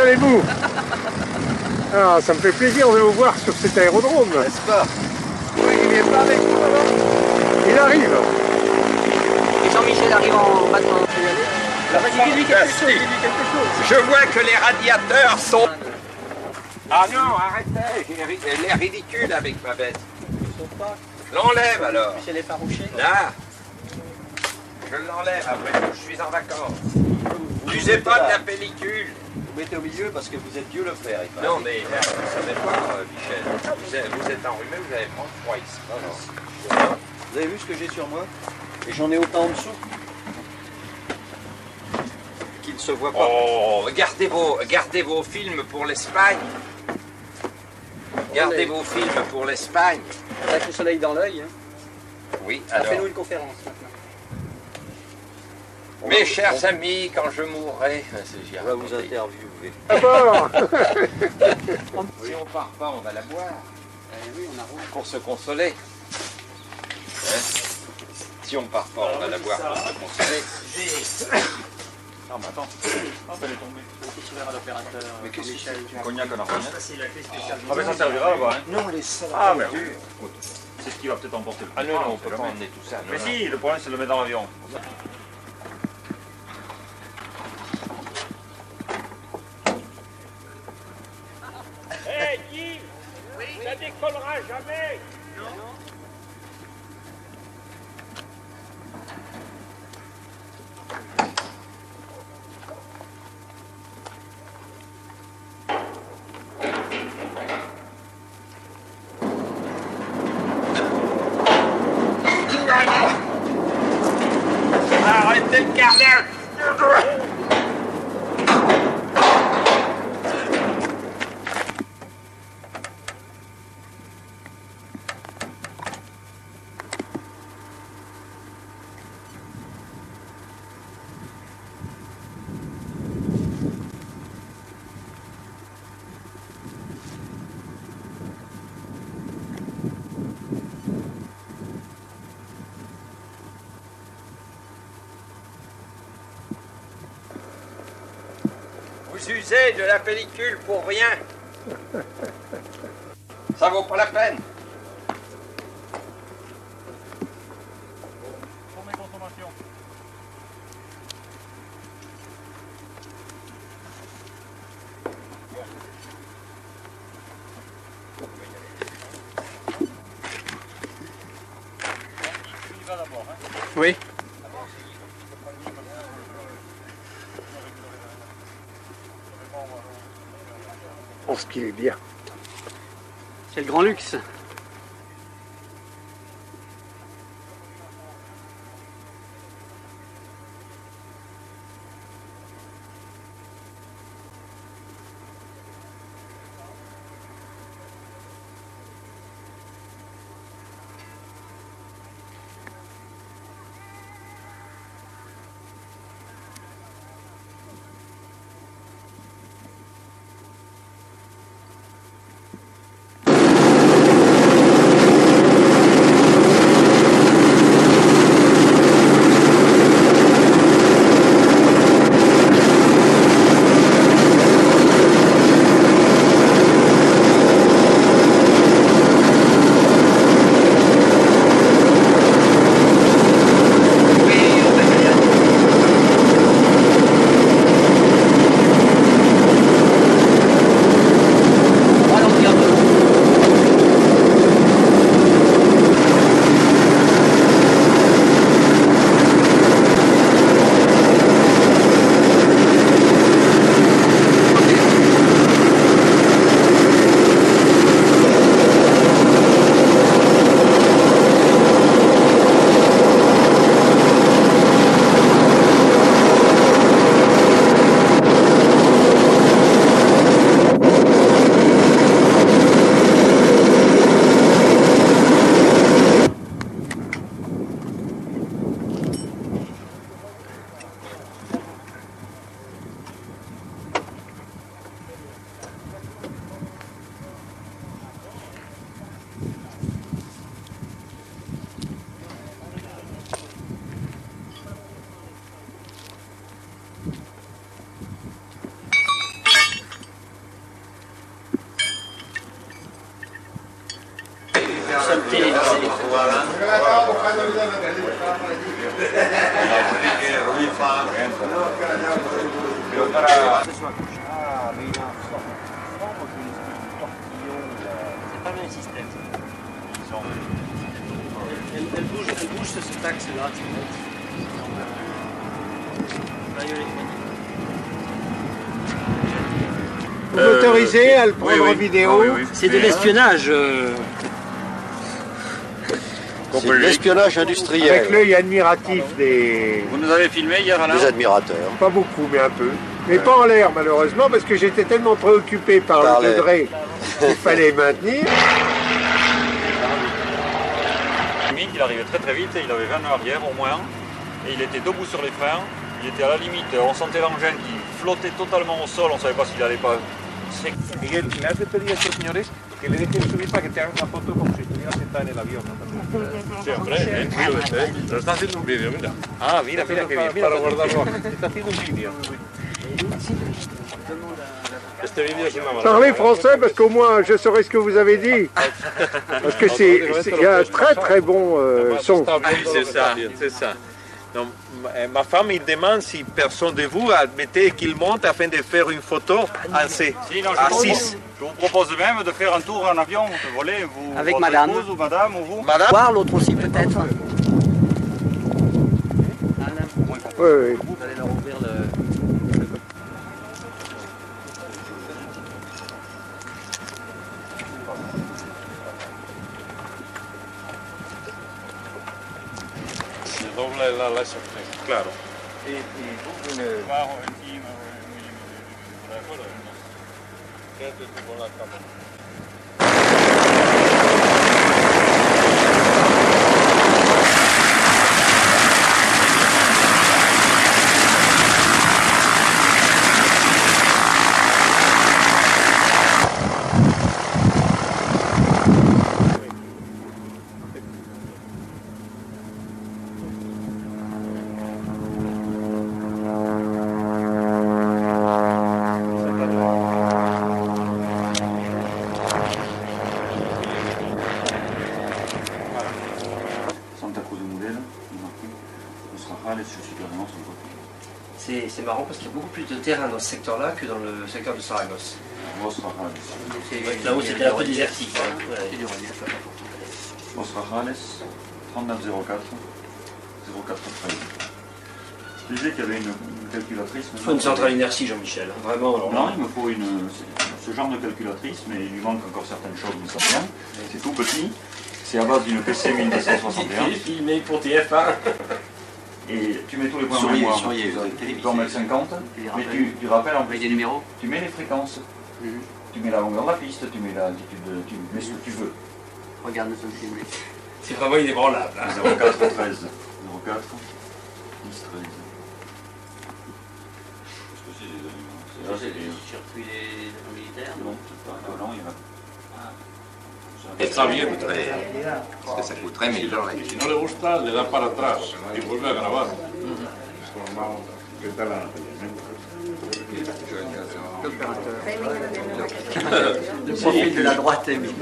allez-vous? Ah, ça me fait plaisir de vous voir sur cet aérodrome. N'est-ce pas? Oui, il vient pas avec nous alors? Il arrive. Jean-Michel arrive en matin. Vas-y, dis-lui quelque chose, dis-lui quelque chose. Je vois que les radiateurs sont... Ah non, arrêtez, j'ai l'air ridicule avec ma bête. L'enlève alors. Michel effarouché. Là. Je l'enlève, après tout, je suis en vacances. N'usez pas de la pellicule. Vous mettez au milieu parce que vous êtes Dieu le Père. Non, mais vous savez pas, Michel. Vous êtes enrhumé, vous allez prendre froid ici. Non. Vous avez vu ce que j'ai sur moi? Et j'en ai autant en dessous. Qu'il ne se voit pas. Oh, gardez vos films pour l'Espagne. Gardez vos films pour l'Espagne. Avec le soleil dans l'œil. Hein. Oui, alors. Fais-nous une conférence maintenant. Mes chers amis, quand je mourrai, On va vous interviewer. D'abord. Si on part pas, on va la boire. Oui, on a rouge. Pour se consoler. Hein? Si on part pas, on va la boire pour se consoler. Ah, mais attends. Hop, elle est tombée. Petit sourire à l'opérateur. Mais qu'est-ce que Michel. Cognac en argent. C'est la clé spéciale. Ah, mais ça servira là-bas, hein. Non, les salades. Ah, mais écoute, c'est ce qui va peut-être emporter le plus. Ah non, non, on sait peut pas jamais. emmener tout ça. Non, Mais non. si, le problème c'est de le mettre dans l'avion. Hé, Guy, ça décollera jamais. Arrêtez le carnage. Vous usez de la pellicule pour rien. Ça vaut pas la peine. Pour mes consommations. Il va d'abord, hein. Oui. Je pense qu'il est bien. C'est le grand luxe. Ça me télévisé. Voilà. C'est pas le même système. Elle bouge sur cet axe-là. Vous m'autorisez à le prendre en vidéo? C'est de l'espionnage. C'est de l'espionnage Avec industriel. l'œil admiratif des... Vous nous avez filmé hier, Alain? Des admirateurs. Pas beaucoup, mais un peu. Mais pas en l'air, malheureusement, parce que j'étais tellement préoccupé par Par le l'air. degré qu'il fallait maintenir. Il arrivait très très vite, il avait 20 nœuds arrière au moins, et il était debout sur les freins, il était à la limite, on sentait l'engin qui flottait totalement au sol, on ne savait pas s'il n'allait pas... Miguel, ¿le has pedido a estos señores que le dejen subir para que te hagan una foto como si estuviera sentada en el avión? Sí, hombre, Lo está haciendo un vídeo, mira. Ah, mira, mira qué bien. Para guardarlo. Está haciendo un vídeo. Este vídeo es una maravilla. Parlez français, parce qu'au moins je saurai ce que vous avez dit. Parce que il y a un très très bon son. C'est ça, c'est ça. Donc, ma femme, il demande si personne de vous admettez qu'il monte afin de faire une photo à 6. Je vous propose même de faire un tour en avion, de voler, vous, Avec votre madame. épouse ou madame ou vous. Madame, Voir l'autre aussi peut-être. Oui, oui. Vous allez leur ouvrir le... doble la claro. Bajo encima, de acuerdo. Quédate tú con la cámara. C'est marrant parce qu'il y a beaucoup plus de terrain dans ce secteur-là que dans le secteur de Saragosse. Là-haut c'était un peu désertique. Los Rajales, 3904, 0413. Je disais qu'il y avait une calculatrice. Il faut une centrale inertie, Jean-Michel. Vraiment. Alors, Non, il me faut ce genre de calculatrice, mais il lui manque encore certaines choses, mais ça vient. C'est tout petit. C'est à base d'une PC 1261. filmé pour TF1. Et tu mets tous les points de mémoire. Tu peux en mettre 50, mais tu rappelles en plus. Des numéros. Tu mets les fréquences. Tu mets la longueur de la piste, tu mets l'altitude, tu mets ce que tu veux. Regarde le film. C'est vraiment inébranlable. 04 13. 04 10 13. C'est les circuits militaires. Non, il y en a. Está bien traer. Es que se coûterait 1000 dólares. Si no le gusta, le da para atrás y vuelve a grabar. Le profil de la droite est mis.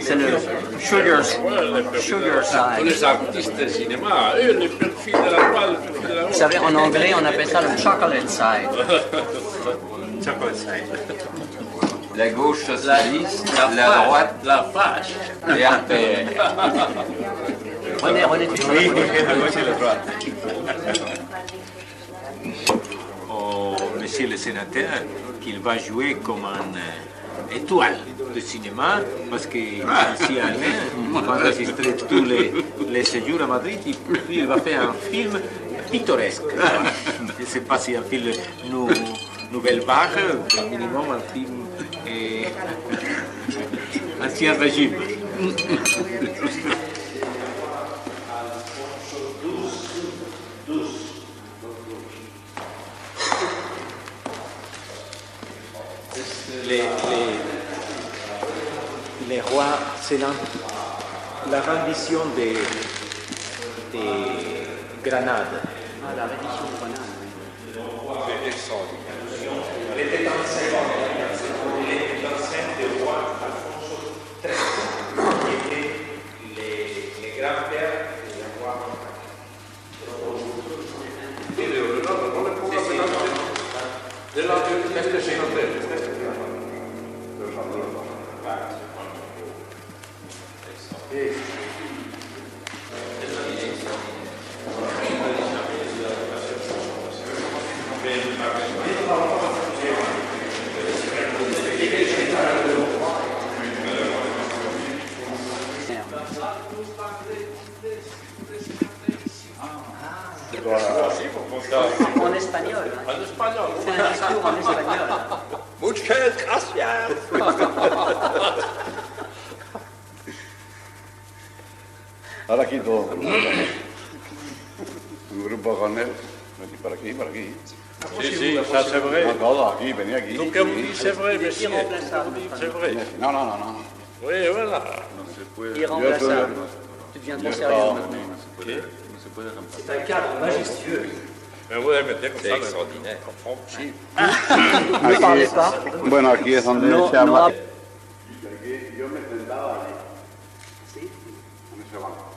C'est le sugar side. Les artistes de cinéma, le perfil de la droite, le perfil de la Vous savez, en anglais, on appelle ça le chocolate side. Chocolate side. La gauche socialiste, la droite, La fâche. les RPR. René, tu Oui, la gauche et la droite. Au monsieur le sénateur qu'il va jouer comme un étoile de cinéma parce qu'il est ici à Alain, il va enregistrer tous les séjours à Madrid et puis il va faire un film pittoresque. Je ne sais pas si un film Nouvelle Vague, au minimum un film Ancien Régime. Les rois, c'est la rendition des Grenades. Ah, la reddition de Grenade. Elle était enceinte du roi Alfonso XIII, qui était En espagnol. En espagnol. C'est un discours en espagnol. Muchas gracias. Ahora aquí todo. Un grupo con él. Por aquí, por aquí. Si, ça c'est vrai. No, todo, aquí, venía aquí. Donc comme vous dites, c'est vrai, monsieur. C'est vrai. No, no, no, no. Oui, voilà. Irremplaçable. Tu deviens trop sérieux maintenant. C'est un cadre majestueux. Mais vous allez mettre comme C'est ça. extraordinaire. Si. Ne parlez pas. Bueno, aquí es donde No, se llama. no. Yo me sentaba ahí. ¿Sí? En ese banco.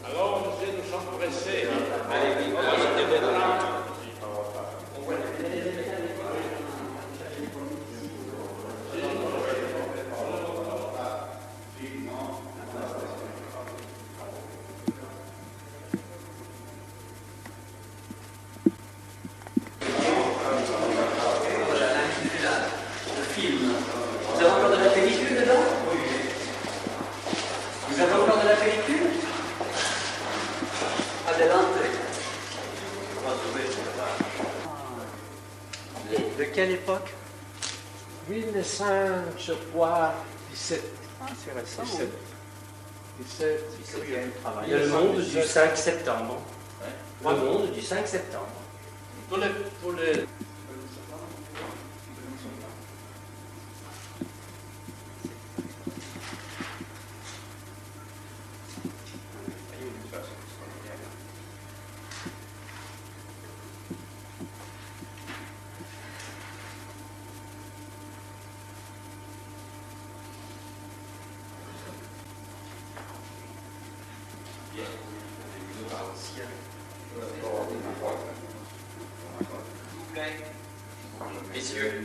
Alors, monsieur, nous sommes pressés. Vous avez encore de la pellicule dedans? Vous avez encore de la pellicule? Adelante. De quelle époque? 1900, je crois, 17. Ah, c'est récent. 17. 17. Il y a le monde du 5 septembre. Le monde du 5 septembre. Pour les... Messieurs.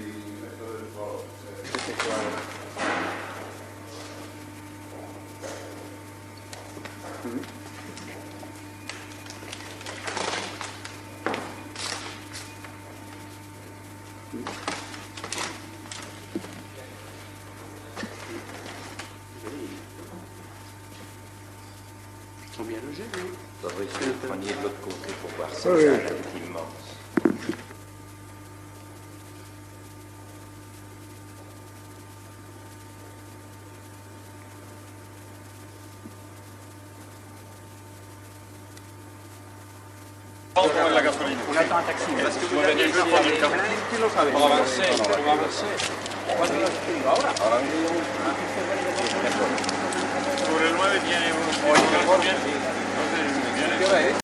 Ils sont bien logés, oui. Faudrait que vous preniez de l'autre côté pour voir ça. Oui. C'est immense. La gasoline. On attend un taxi. Parce que vous avez deux fois du temps. Pour avancer, pour avancer. Sobre el 9 tiene uno.